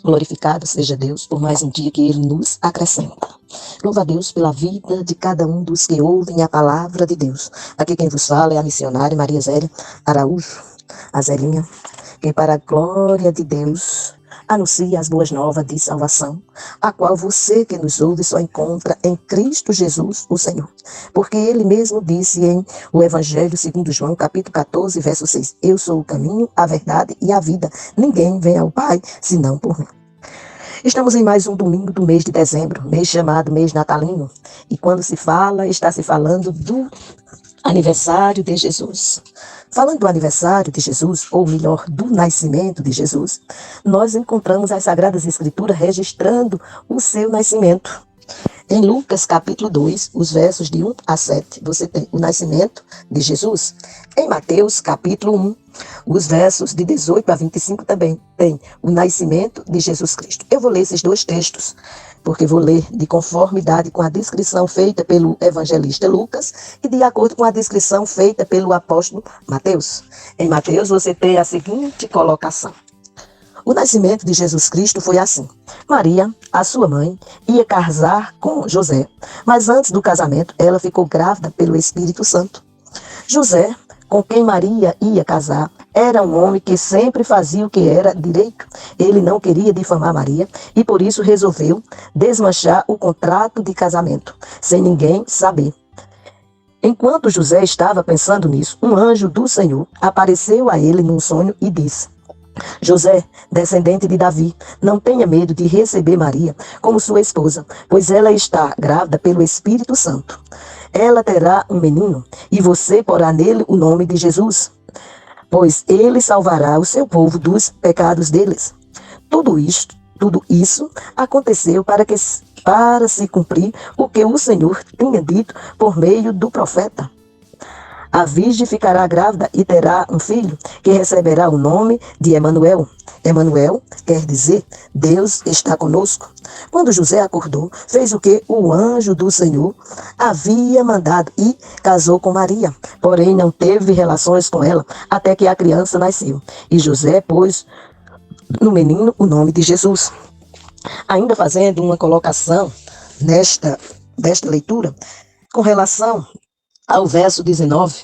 Glorificado seja Deus por mais um dia que Ele nos acrescenta. Louva a Deus pela vida de cada um dos que ouvem a palavra de Deus. Aqui quem vos fala é a missionária Maria Zélia Araújo, a Zelinha, que para a glória de Deus anuncia as boas novas de salvação, a qual você que nos ouve só encontra em Cristo Jesus, o Senhor. Porque Ele mesmo disse em o Evangelho segundo João, capítulo 14, verso 6, eu sou o caminho, a verdade e a vida. Ninguém vem ao Pai senão por mim. Estamos em mais um domingo do mês de dezembro, mês chamado mês natalino. E quando se fala, está se falando do aniversário de Jesus. Falando do aniversário de Jesus, ou melhor, do nascimento de Jesus, nós encontramos as Sagradas Escrituras registrando o seu nascimento. Em Lucas capítulo 2, os versos de 1 a 7, você tem o nascimento de Jesus. Em Mateus capítulo 1, os versos de 18 a 25 também tem o nascimento de Jesus Cristo. Eu vou ler esses dois textos, porque vou ler de conformidade com a descrição feita pelo evangelista Lucas e de acordo com a descrição feita pelo apóstolo Mateus. Em Mateus você tem a seguinte colocação. O nascimento de Jesus Cristo foi assim. Maria, a sua mãe, ia casar com José, mas antes do casamento ela ficou grávida pelo Espírito Santo. José, com quem Maria ia casar, era um homem que sempre fazia o que era direito. Ele não queria difamar Maria e por isso resolveu desmanchar o contrato de casamento, sem ninguém saber. Enquanto José estava pensando nisso, um anjo do Senhor apareceu a ele num sonho e disse: José, descendente de Davi, não tenha medo de receber Maria como sua esposa, pois ela está grávida pelo Espírito Santo. Ela terá um menino e você porá nele o nome de Jesus, pois ele salvará o seu povo dos pecados deles. Tudo isso aconteceu para se cumprir o que o Senhor tinha dito por meio do profeta. A virgem ficará grávida e terá um filho, que receberá o nome de Emanuel. Emanuel quer dizer, Deus está conosco. Quando José acordou, fez o que o anjo do Senhor havia mandado e casou com Maria. Porém, não teve relações com ela até que a criança nasceu. E José pôs no menino o nome de Jesus. Ainda fazendo uma colocação desta leitura, com relação ao verso 19,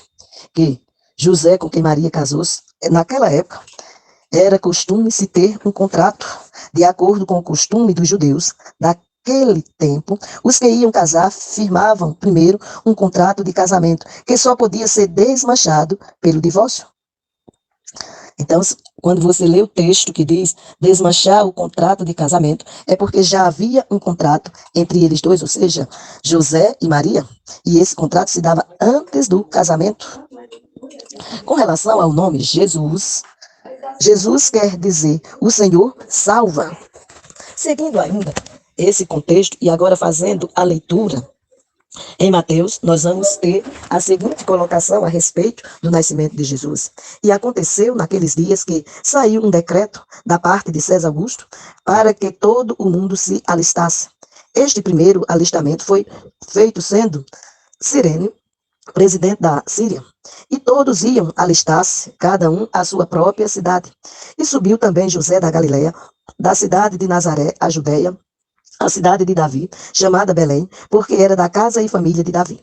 que José com quem Maria casou-se, naquela época era costume se ter um contrato, de acordo com o costume dos judeus. Naquele tempo, os que iam casar firmavam primeiro um contrato de casamento, que só podia ser desmanchado pelo divórcio. Então, quando você lê o texto que diz desmanchar o contrato de casamento, é porque já havia um contrato entre eles dois, ou seja, José e Maria, e esse contrato se dava antes do casamento. Com relação ao nome Jesus, Jesus quer dizer o Senhor salva. Seguindo ainda esse contexto e agora fazendo a leitura, em Mateus, nós vamos ter a seguinte colocação a respeito do nascimento de Jesus. E aconteceu naqueles dias que saiu um decreto da parte de César Augusto para que todo o mundo se alistasse. Este primeiro alistamento foi feito sendo Cirene, presidente da Síria, e todos iam alistar-se, cada um à sua própria cidade. E subiu também José da Galileia, da cidade de Nazaré, a Judeia, a cidade de Davi, chamada Belém, porque era da casa e família de Davi,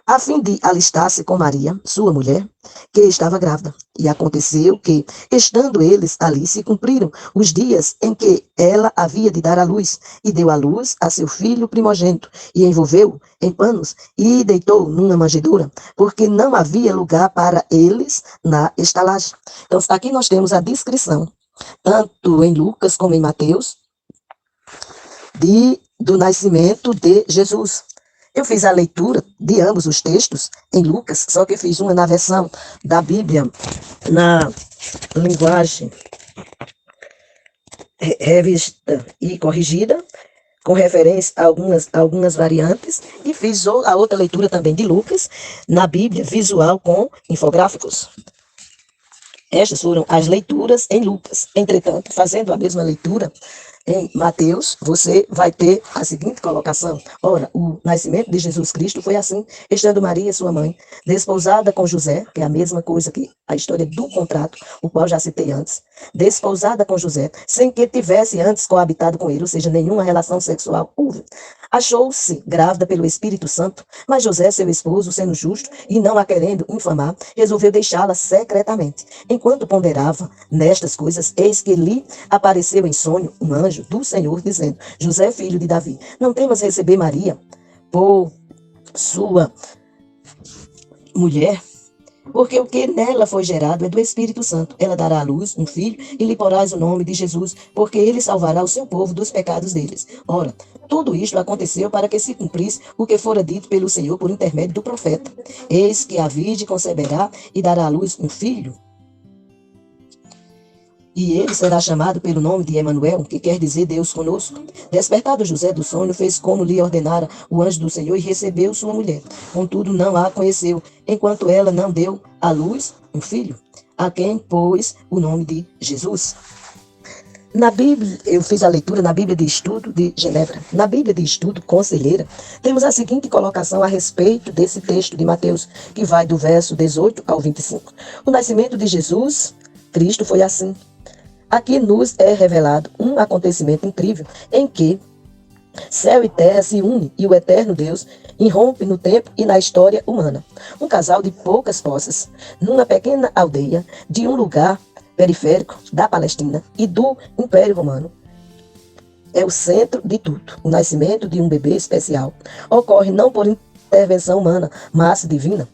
a fim de alistar-se com Maria, sua mulher, que estava grávida. E aconteceu que, estando eles ali, se cumpriram os dias em que ela havia de dar à luz, e deu à luz a seu filho primogênito, e envolveu-o em panos, e deitou numa manjedoura, porque não havia lugar para eles na estalagem. Então, aqui nós temos a descrição, tanto em Lucas como em Mateus, do nascimento de Jesus. Eu fiz a leitura de ambos os textos em Lucas, só que fiz uma na versão da Bíblia, na linguagem revista e corrigida, com referência a algumas variantes, e fiz a outra leitura também de Lucas, na Bíblia visual com infográficos. Estas foram as leituras em Lucas. Entretanto, fazendo a mesma leitura em Mateus, você vai ter a seguinte colocação. Ora, o nascimento de Jesus Cristo foi assim, estando Maria, sua mãe, desposada com José, que é a mesma coisa que a história do contrato, o qual já citei antes. desposada com José, sem que tivesse antes coabitado com ele, ou seja, nenhuma relação sexual houve. Achou-se grávida pelo Espírito Santo, mas José, seu esposo, sendo justo e não a querendo infamar, resolveu deixá-la secretamente. Enquanto ponderava nestas coisas, eis que lhe apareceu em sonho um anjo do Senhor, dizendo: José, filho de Davi, não temas receber Maria por sua mulher, porque o que nela foi gerado é do Espírito Santo. Ela dará à luz um filho e lhe porás o nome de Jesus, porque ele salvará o seu povo dos pecados deles. Ora, tudo isto aconteceu para que se cumprisse o que fora dito pelo Senhor por intermédio do profeta. Eis que a virgem conceberá e dará à luz um filho, e ele será chamado pelo nome de Emanuel, que quer dizer Deus conosco. Despertado José do sonho, fez como lhe ordenara o anjo do Senhor e recebeu sua mulher. Contudo, não a conheceu, enquanto ela não deu à luz um filho, a quem pôs o nome de Jesus. Na Bíblia, eu fiz a leitura na Bíblia de Estudo de Genebra. Na Bíblia de Estudo Conselheira, temos a seguinte colocação a respeito desse texto de Mateus, que vai do verso 18 ao 25. O nascimento de Jesus Cristo foi assim. Aqui nos é revelado um acontecimento incrível em que céu e terra se unem e o eterno Deus irrompe no tempo e na história humana. Um casal de poucas posses, numa pequena aldeia de um lugar periférico da Palestina e do Império Romano, é o centro de tudo. O nascimento de um bebê especial ocorre não por intervenção humana, mas divina.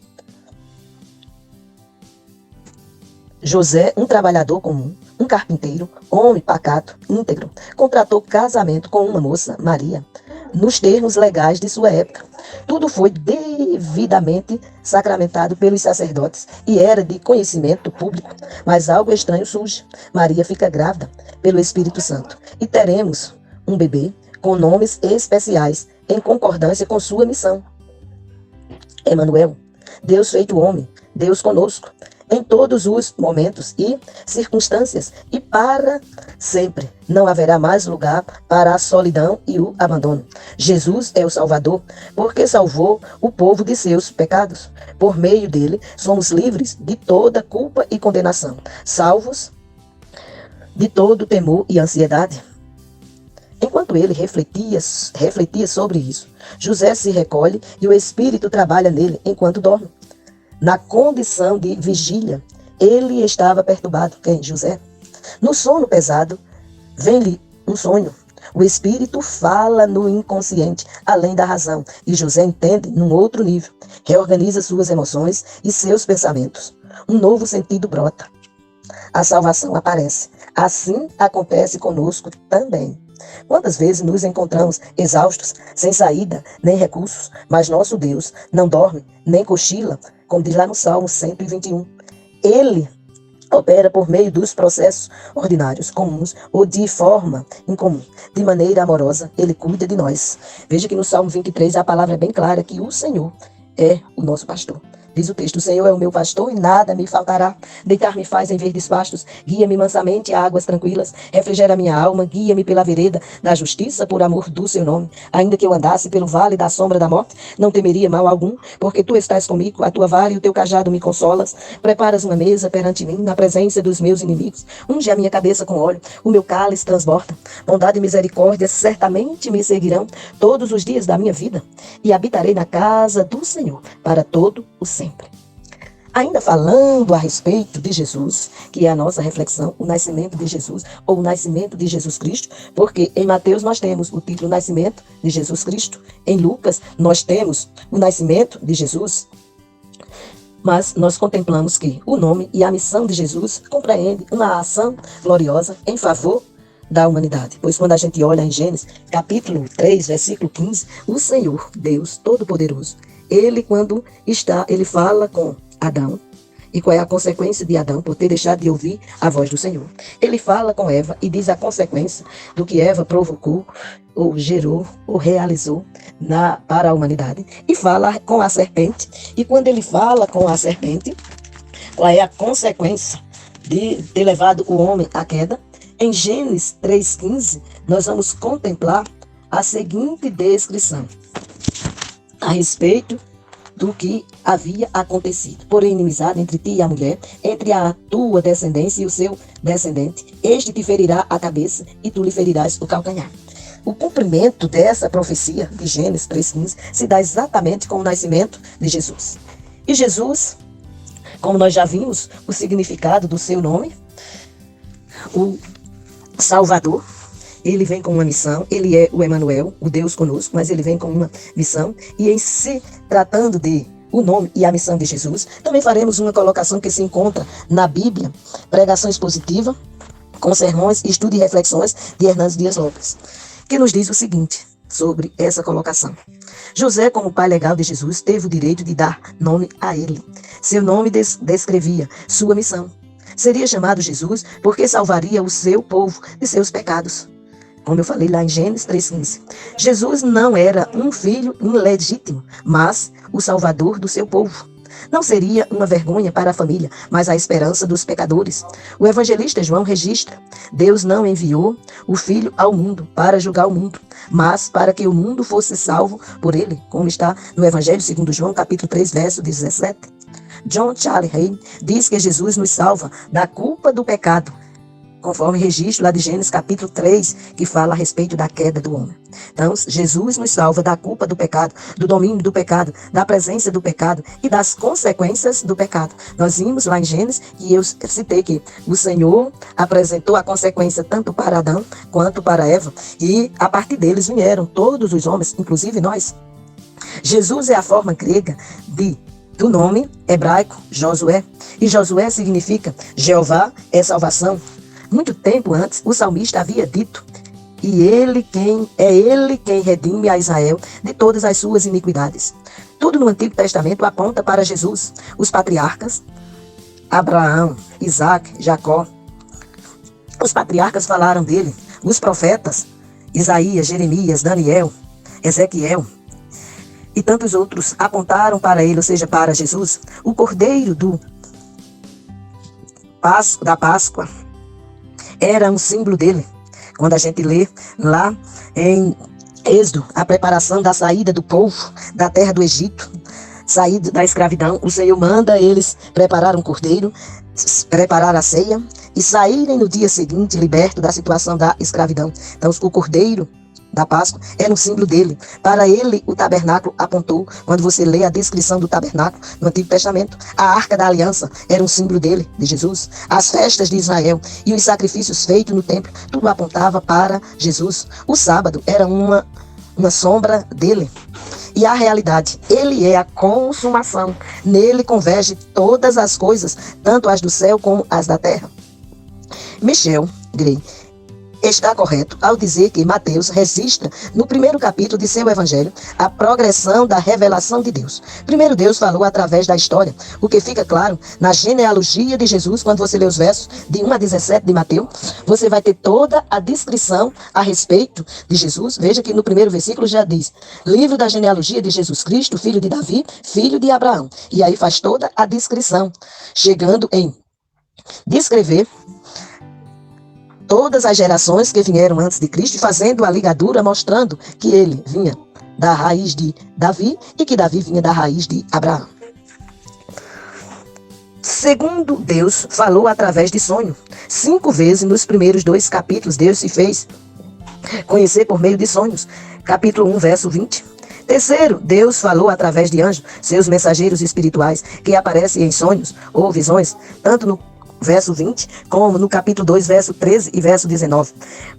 José, um trabalhador comum, um carpinteiro, homem pacato, íntegro, contratou casamento com uma moça, Maria, nos termos legais de sua época. Tudo foi devidamente sacramentado pelos sacerdotes e era de conhecimento público, mas algo estranho surge. Maria fica grávida pelo Espírito Santo e teremos um bebê com nomes especiais em concordância com sua missão. Emanuel, Deus feito homem, Deus conosco, em todos os momentos e circunstâncias, e para sempre. Não haverá mais lugar para a solidão e o abandono. Jesus é o Salvador, porque salvou o povo de seus pecados. Por meio dele, somos livres de toda culpa e condenação, salvos de todo temor e ansiedade. Enquanto ele refletia sobre isso, José se recolhe e o Espírito trabalha nele enquanto dorme. Na condição de vigília, ele estava perturbado. Quem? José. No sono pesado, vem-lhe um sonho. O Espírito fala no inconsciente, além da razão, e José entende num outro nível. Reorganiza suas emoções e seus pensamentos. Um novo sentido brota. A salvação aparece. Assim acontece conosco também. Quantas vezes nos encontramos exaustos, sem saída nem recursos, mas nosso Deus não dorme, nem cochila, como diz lá no Salmo 121. Ele opera por meio dos processos ordinários, comuns ou de forma incomum. De maneira amorosa, ele cuida de nós. Veja que no Salmo 23 a palavra é bem clara que o Senhor é o nosso pastor. Diz o texto: o Senhor é o meu pastor e nada me faltará. Deitar-me faz em verdes pastos, guia-me mansamente a águas tranquilas, refrigera minha alma, guia-me pela vereda da justiça por amor do seu nome. Ainda que eu andasse pelo vale da sombra da morte, não temeria mal algum, porque tu estás comigo, a tua vara e o teu cajado me consolas. Preparas uma mesa perante mim, na presença dos meus inimigos. Unge a minha cabeça com óleo, o meu cálice transborda. Bondade e misericórdia certamente me seguirão todos os dias da minha vida, e habitarei na casa do Senhor para todo o sempre. Ainda falando a respeito de Jesus, que é a nossa reflexão, o nascimento de Jesus, ou o nascimento de Jesus Cristo, porque em Mateus nós temos o título Nascimento de Jesus Cristo, em Lucas nós temos o nascimento de Jesus, mas nós contemplamos que o nome e a missão de Jesus compreende uma ação gloriosa em favor da humanidade. Pois quando a gente olha em Gênesis, capítulo 3, versículo 15, o Senhor, Deus Todo-Poderoso, ele fala com Adão. E qual é a consequência de Adão por ter deixado de ouvir a voz do Senhor? Ele fala com Eva e diz a consequência do que Eva provocou, ou gerou, ou realizou para a humanidade. E fala com a serpente. E quando ele fala com a serpente, qual é a consequência de ter levado o homem à queda? Em Gênesis 3,15, nós vamos contemplar a seguinte descrição a respeito do que havia acontecido. Porém, inimizade entre ti e a mulher, entre a tua descendência e o seu descendente. Este te ferirá a cabeça e tu lhe ferirás o calcanhar. O cumprimento dessa profecia de Gênesis 3,15 se dá exatamente com o nascimento de Jesus. E Jesus, como nós já vimos o significado do seu nome, o Salvador, ele vem com uma missão, ele é o Emanuel, o Deus conosco, mas ele vem com uma missão. E em se tratando de o nome e a missão de Jesus, também faremos uma colocação que se encontra na Bíblia, pregação expositiva, com sermões, estudo e reflexões de Hernandes Dias Lopes, que nos diz o seguinte sobre essa colocação. José, como pai legal de Jesus, teve o direito de dar nome a ele. Seu nome descrevia sua missão. Seria chamado Jesus porque salvaria o seu povo de seus pecados. Como eu falei lá em Gênesis 3,15. Jesus não era um filho ilegítimo, mas o salvador do seu povo. Não seria uma vergonha para a família, mas a esperança dos pecadores. O evangelista João registra: Deus não enviou o Filho ao mundo para julgar o mundo, mas para que o mundo fosse salvo por ele, como está no Evangelho segundo João, capítulo 3, verso 17. John Charles Hay diz que Jesus nos salva da culpa do pecado, conforme registro lá de Gênesis capítulo 3, que fala a respeito da queda do homem. Então, Jesus nos salva da culpa do pecado, do domínio do pecado, da presença do pecado e das consequências do pecado. Nós vimos lá em Gênesis, e eu citei que o Senhor apresentou a consequência tanto para Adão quanto para Eva, e a partir deles vieram todos os homens, inclusive nós. Jesus é a forma grega do nome hebraico Josué, e Josué significa Jeová é salvação. Muito tempo antes, o salmista havia dito: e ele quem redime a Israel de todas as suas iniquidades. Tudo no Antigo Testamento aponta para Jesus. Os patriarcas, Abraão, Isaac, Jacó, os patriarcas falaram dele. Os profetas, Isaías, Jeremias, Daniel, Ezequiel e tantos outros apontaram para ele, ou seja, para Jesus. O cordeiro da Páscoa era um símbolo dele. Quando a gente lê lá em Êxodo, a preparação da saída do povo da terra do Egito, saída da escravidão, o Senhor manda eles preparar um cordeiro, preparar a ceia e saírem no dia seguinte libertos da situação da escravidão. Então, o cordeiro da Páscoa era um símbolo dele. Para ele, o tabernáculo apontou. Quando você lê a descrição do tabernáculo no Antigo Testamento, a Arca da Aliança era um símbolo dele, de Jesus. As festas de Israel e os sacrifícios feitos no templo, tudo apontava para Jesus. O sábado era uma sombra dele. E a realidade, ele é a consumação. Nele converge todas as coisas, tanto as do céu como as da terra. Michel Gray está correto ao dizer que Mateus registra no primeiro capítulo de seu evangelho a progressão da revelação de Deus. Primeiro Deus falou através da história, o que fica claro na genealogia de Jesus. Quando você lê os versos de 1 a 17 de Mateus, você vai ter toda a descrição a respeito de Jesus. Veja que no primeiro versículo já diz: livro da genealogia de Jesus Cristo, filho de Davi, filho de Abraão. E aí faz toda a descrição, chegando em descrever todas as gerações que vieram antes de Cristo, fazendo a ligadura, mostrando que ele vinha da raiz de Davi e que Davi vinha da raiz de Abraão. Segundo Deus falou através de sonho. 5 vezes nos primeiros 2 capítulos, Deus se fez conhecer por meio de sonhos. Capítulo 1, verso 20. Terceiro, Deus falou através de anjos, seus mensageiros espirituais, que aparecem em sonhos ou visões, tanto no verso 20, como no capítulo 2, verso 13 e verso 19.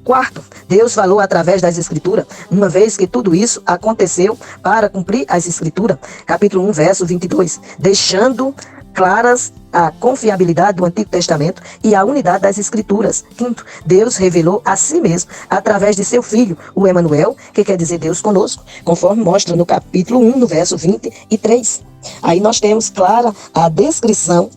Quarto, Deus falou através das escrituras, uma vez que tudo isso aconteceu para cumprir as escrituras. Capítulo 1, verso 22, deixando claras a confiabilidade do Antigo Testamento e a unidade das Escrituras. Quinto, Deus revelou a si mesmo através de seu Filho, o Emanuel, que quer dizer Deus conosco, conforme mostra no capítulo 1, no verso 23. Aí nós temos clara a descrição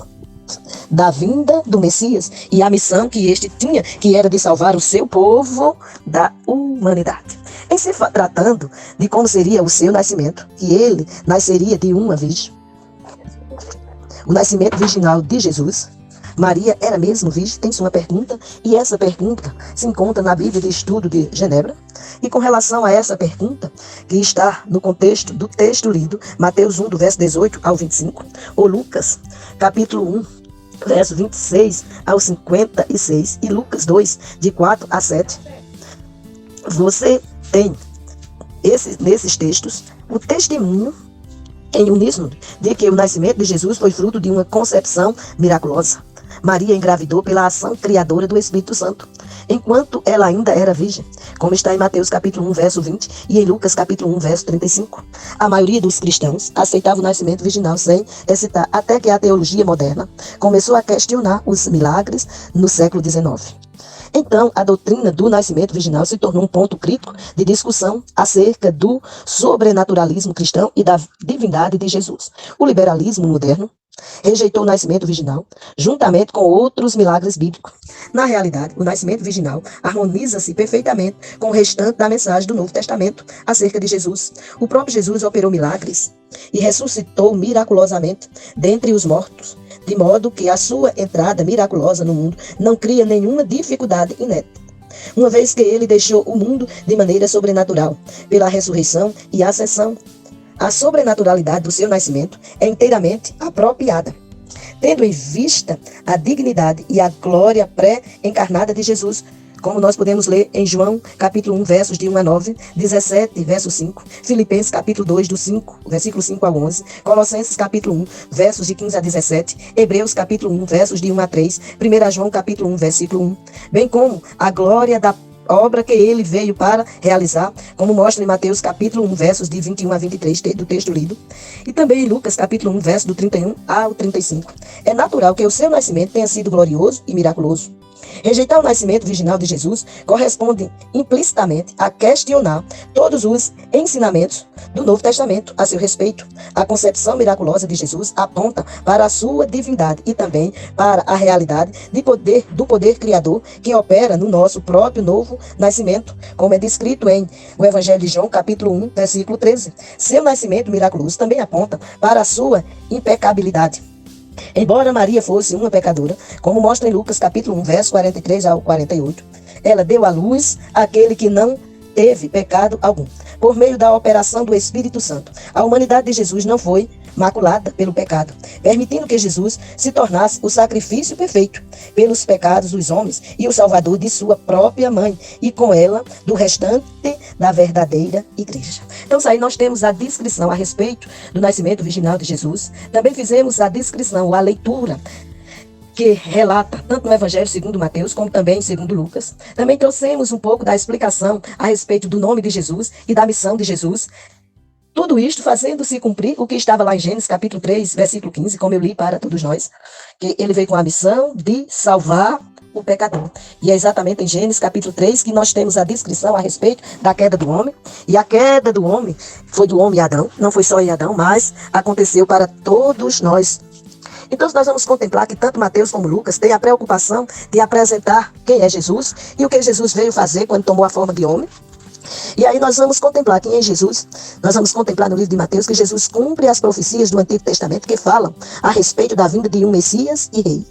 da vinda do Messias e a missão que este tinha, que era de salvar o seu povo da humanidade. Em se tratando de como seria o seu nascimento, que ele nasceria de uma virgem, o nascimento virginal de Jesus, Maria era mesmo virgem? Tem uma pergunta, e essa pergunta se encontra na Bíblia de Estudo de Genebra. E com relação a essa pergunta, que está no contexto do texto lido, Mateus 1, do verso 18 ao 25, ou Lucas, capítulo 1, verso 26 ao 56, e Lucas 2, de 4 a 7, você tem nesses textos o testemunho em uníssono de que o nascimento de Jesus foi fruto de uma concepção miraculosa. Maria engravidou pela ação criadora do Espírito Santo, enquanto ela ainda era virgem, como está em Mateus capítulo 1, verso 20 e em Lucas capítulo 1, verso 35. A maioria dos cristãos aceitava o nascimento virginal sem hesitar, até que a teologia moderna começou a questionar os milagres no século XIX. Então, a doutrina do nascimento virginal se tornou um ponto crítico de discussão acerca do sobrenaturalismo cristão e da divindade de Jesus. O liberalismo moderno rejeitou o nascimento virginal, juntamente com outros milagres bíblicos. Na realidade, o nascimento virginal harmoniza-se perfeitamente com o restante da mensagem do Novo Testamento acerca de Jesus. O próprio Jesus operou milagres e ressuscitou miraculosamente dentre os mortos, de modo que a sua entrada miraculosa no mundo não cria nenhuma dificuldade inédita, uma vez que ele deixou o mundo de maneira sobrenatural, pela ressurreição e ascensão. A sobrenaturalidade do seu nascimento é inteiramente apropriada, tendo em vista a dignidade e a glória pré-encarnada de Jesus, como nós podemos ler em João, capítulo 1, versos de 1 a 9, 17, verso 5, Filipenses, capítulo 2, do 5, versículo 5 a 11, Colossenses, capítulo 1, versos de 15 a 17, Hebreus, capítulo 1, versos de 1 a 3, 1 João, capítulo 1, versículo 1, bem como a glória da obra que ele veio para realizar, como mostra em Mateus capítulo 1, versos de 21 a 23, do texto lido, e também em Lucas capítulo 1, verso do 31 ao 35. É natural que o seu nascimento tenha sido glorioso e miraculoso. Rejeitar o nascimento virginal de Jesus corresponde implicitamente a questionar todos os ensinamentos do Novo Testamento a seu respeito. A concepção miraculosa de Jesus aponta para a sua divindade e também para a realidade do poder criador que opera no nosso próprio novo nascimento, como é descrito em o Evangelho de João, capítulo 1, versículo 13. Seu nascimento miraculoso também aponta para a sua impecabilidade. Embora Maria fosse uma pecadora, como mostra em Lucas capítulo 1, verso 43 ao 48, ela deu à luz aquele que não teve pecado algum, por meio da operação do Espírito Santo. A humanidade de Jesus não foi maculada pelo pecado, permitindo que Jesus se tornasse o sacrifício perfeito pelos pecados dos homens e o salvador de sua própria mãe, e com ela do restante da verdadeira igreja. Então, aí nós temos a descrição a respeito do nascimento virginal de Jesus. Também fizemos a descrição, a leitura que relata tanto no Evangelho segundo Mateus, como também segundo Lucas. Também trouxemos um pouco da explicação a respeito do nome de Jesus e da missão de Jesus. Tudo isto fazendo-se cumprir o que estava lá em Gênesis capítulo 3, versículo 15, como eu li para todos nós, que ele veio com a missão de salvar o pecador. E é exatamente em Gênesis capítulo 3 que nós temos a descrição a respeito da queda do homem. E a queda do homem foi do homem Adão, não foi só em Adão, mas aconteceu para todos nós. Então nós vamos contemplar que tanto Mateus como Lucas têm a preocupação de apresentar quem é Jesus e o que Jesus veio fazer quando tomou a forma de homem. E aí nós vamos contemplar quem é Jesus. Nós vamos contemplar no livro de Mateus que Jesus cumpre as profecias do Antigo Testamento que falam a respeito da vinda de um Messias e Rei.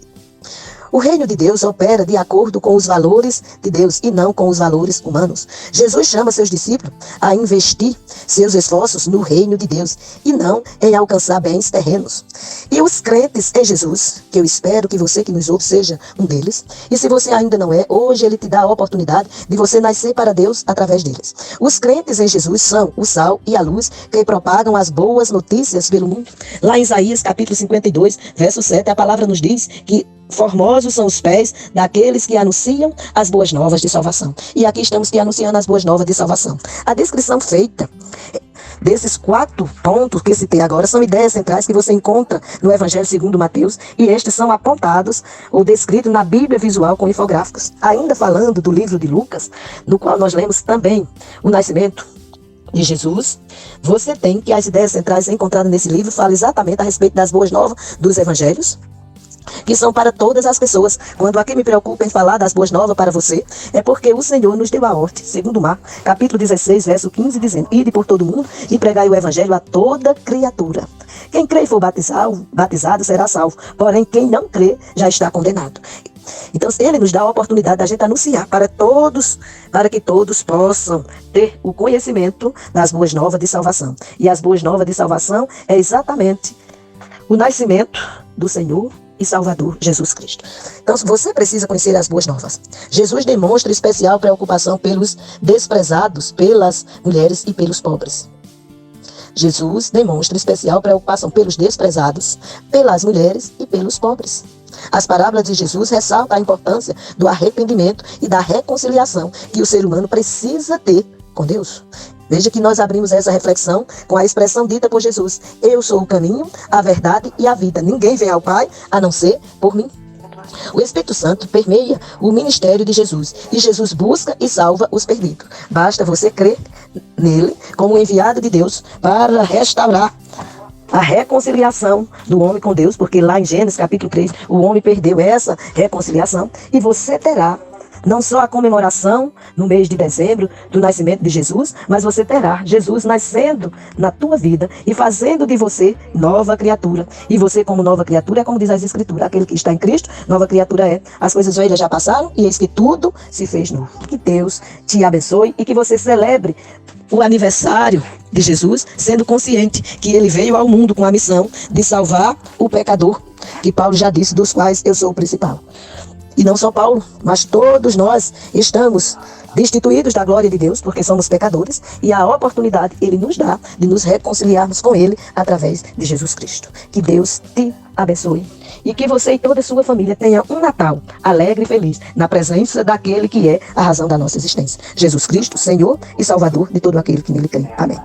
O reino de Deus opera de acordo com os valores de Deus e não com os valores humanos. Jesus chama seus discípulos a investir seus esforços no reino de Deus e não em alcançar bens terrenos. E os crentes em Jesus, que eu espero que você que nos ouve seja um deles, e se você ainda não é, hoje ele te dá a oportunidade de você nascer para Deus através deles. Os crentes em Jesus são o sal e a luz que propagam as boas notícias pelo mundo. Lá em Isaías capítulo 52, verso 7, a palavra nos diz que formosos são os pés daqueles que anunciam as boas novas de salvação. E aqui estamos que anunciando as boas novas de salvação. A descrição feita desses 4 pontos que citei agora são ideias centrais que você encontra no Evangelho segundo Mateus, e estes são apontados ou descritos na Bíblia visual com infográficos. Ainda falando do livro de Lucas, no qual nós lemos também o nascimento de Jesus, você tem que as ideias centrais encontradas nesse livro falam exatamente a respeito das boas novas dos evangelhos, que são para todas as pessoas. Quando aqui me preocupa em falar das boas novas para você, é porque o Senhor nos deu a ordem, segundo Marcos, capítulo 16, verso 15, dizendo: ide por todo mundo e pregai o evangelho a toda criatura. Quem crê e for batizado será salvo, porém quem não crê já está condenado. Então ele nos dá a oportunidade da gente anunciar para todos, para que todos possam ter o conhecimento das boas novas de salvação. E as boas novas de salvação é exatamente o nascimento do Senhor e Salvador Jesus Cristo. Então você precisa conhecer as boas novas. Jesus demonstra especial preocupação pelos desprezados, pelas mulheres e pelos pobres. Jesus demonstra especial preocupação pelos desprezados, pelas mulheres e pelos pobres. As parábolas de Jesus ressaltam a importância do arrependimento e da reconciliação que o ser humano precisa ter com Deus. Veja que nós abrimos essa reflexão com a expressão dita por Jesus: eu sou o caminho, a verdade e a vida. Ninguém vem ao Pai a não ser por mim. O Espírito Santo permeia o ministério de Jesus e Jesus busca e salva os perdidos. Basta você crer nele como enviado de Deus para restaurar a reconciliação do homem com Deus, porque lá em Gênesis capítulo 3, o homem perdeu essa reconciliação e você terá não só a comemoração no mês de dezembro do nascimento de Jesus, mas você terá Jesus nascendo na tua vida e fazendo de você nova criatura. E você, como nova criatura, é como diz as Escrituras: aquele que está em Cristo, nova criatura é. As coisas velhas já passaram e eis que tudo se fez novo. Que Deus te abençoe e que você celebre o aniversário de Jesus, sendo consciente que ele veio ao mundo com a missão de salvar o pecador, que Paulo já disse, dos quais eu sou o principal. E não só Paulo, mas todos nós estamos destituídos da glória de Deus, porque somos pecadores, e a oportunidade ele nos dá de nos reconciliarmos com ele através de Jesus Cristo. Que Deus te abençoe e que você e toda a sua família tenham um Natal alegre e feliz na presença daquele que é a razão da nossa existência. Jesus Cristo, Senhor e Salvador de todo aquele que nele crê. Amém.